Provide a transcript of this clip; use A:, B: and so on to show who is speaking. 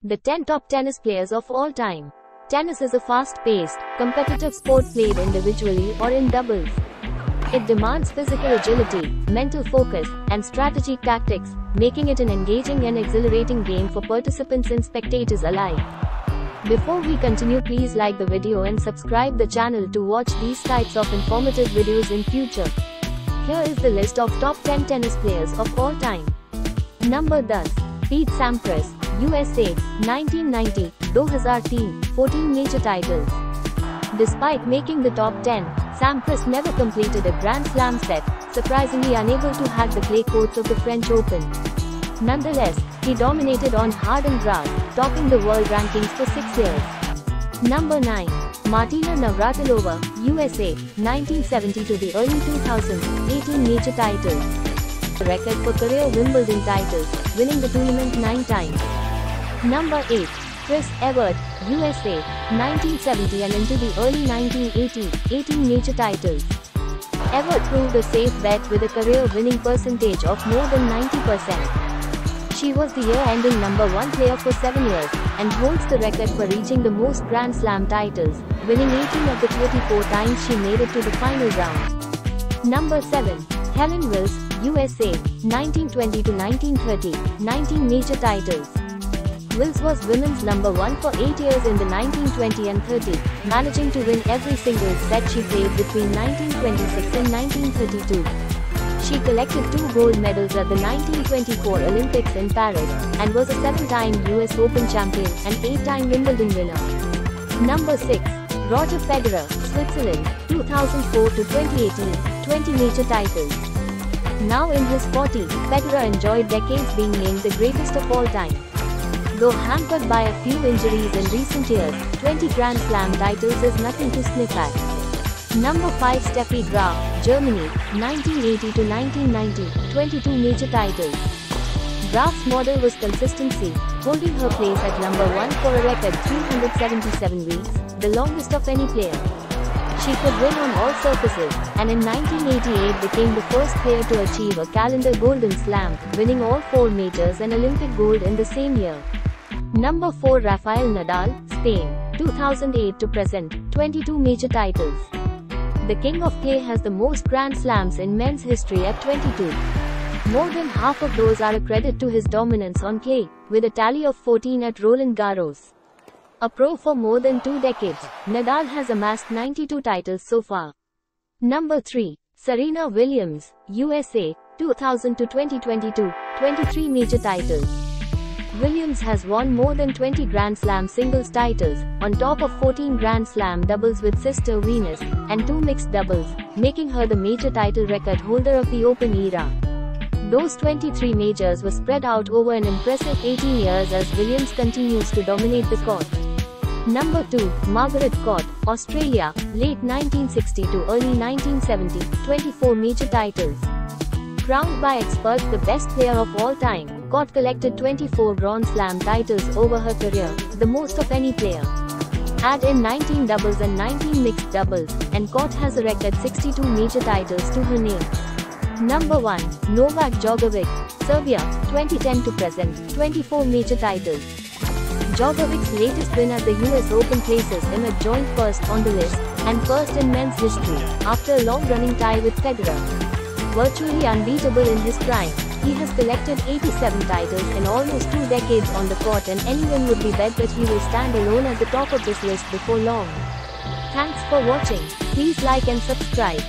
A: The 10 top tennis players of all time. Tennis is a fast-paced, competitive sport played individually or in doubles. It demands physical agility, mental focus, and strategic tactics, making it an engaging and exhilarating game for participants and spectators alike. Before we continue, please like the video and subscribe the channel to watch these types of informative videos in future. Here is the list of top 10 tennis players of all time. Number 10. Pete Sampras, USA, 1990, 2003, 14 major titles. Despite making the top 10, Sampras never completed a Grand Slam set, surprisingly unable to hack the clay courts of the French Open. Nonetheless, he dominated on hard and grass, topping the world rankings for 6 years. Number 9. Martina Navratilova, USA, 1970 to the early 2000s, 18 major titles. The record for career Wimbledon titles, winning the tournament 9 times. Number 8. Chris Evert, USA, 1970 and into the early 1980s, 18 major titles. Evert proved a safe bet with a career winning percentage of more than 90%. She was the year-ending number 1 player for 7 years, and holds the record for reaching the most Grand Slam titles, winning 18 of the 34 times she made it to the final round. Number 7. Helen Wills, USA, 1920 to 1930, 19 major titles. Wills was women's number 1 for 8 years in the 1920 and 30, managing to win every single set she played between 1926 and 1932. She collected 2 gold medals at the 1924 Olympics in Paris, and was a 7-time US Open champion and 8-time Wimbledon winner. Number 6. Roger Federer, Switzerland, 2004 to 2018, 20 major titles. Now in his 40s, Federer enjoyed decades being named the greatest of all time. Though hampered by a few injuries in recent years, 20 Grand Slam titles is nothing to sniff at. Number 5. Steffi Graf, Germany, 1980 to 1990, 22 major titles. Graf's model was consistency, holding her place at number 1 for a record 377 weeks, the longest of any player. She could win on all surfaces, and in 1988 became the first player to achieve a calendar Golden Slam, winning all 4 majors and Olympic gold in the same year. Number 4. Rafael Nadal, Spain, 2008 to present, 22 major titles. The King of Clay has the most Grand Slams in men's history at 22. More than half of those are a credit to his dominance on clay, with a tally of 14 at Roland Garros. A pro for more than 2 decades, Nadal has amassed 92 titles so far. Number 3. Serena Williams, USA, 2000 to 2022, 23 major titles. Williams has won more than 20 Grand Slam singles titles, on top of 14 Grand Slam doubles with sister Venus, and 2 mixed doubles, making her the major title record holder of the Open era. Those 23 majors were spread out over an impressive 18 years as Williams continues to dominate the court. Number 2. Margaret Court, Australia, late 1960 to early 1970, 24 major titles. Crowned by experts the best player of all time, Court collected 24 Grand Slam titles over her career, the most of any player. Add in 19 doubles and 19 mixed doubles, and Court has a record 62 major titles to her name. Number 1. Novak Djokovic, Serbia, 2010 to present, 24 major titles. Djokovic's latest win at the US Open places him a joint first on the list, and first in men's history, after a long-running tie with Federer. Virtually unbeatable in his prime, he has collected 87 titles in almost 2 decades on the court, and anyone would be bet that he will stand alone at the top of this list before long. Thanks for watching. Please like and subscribe.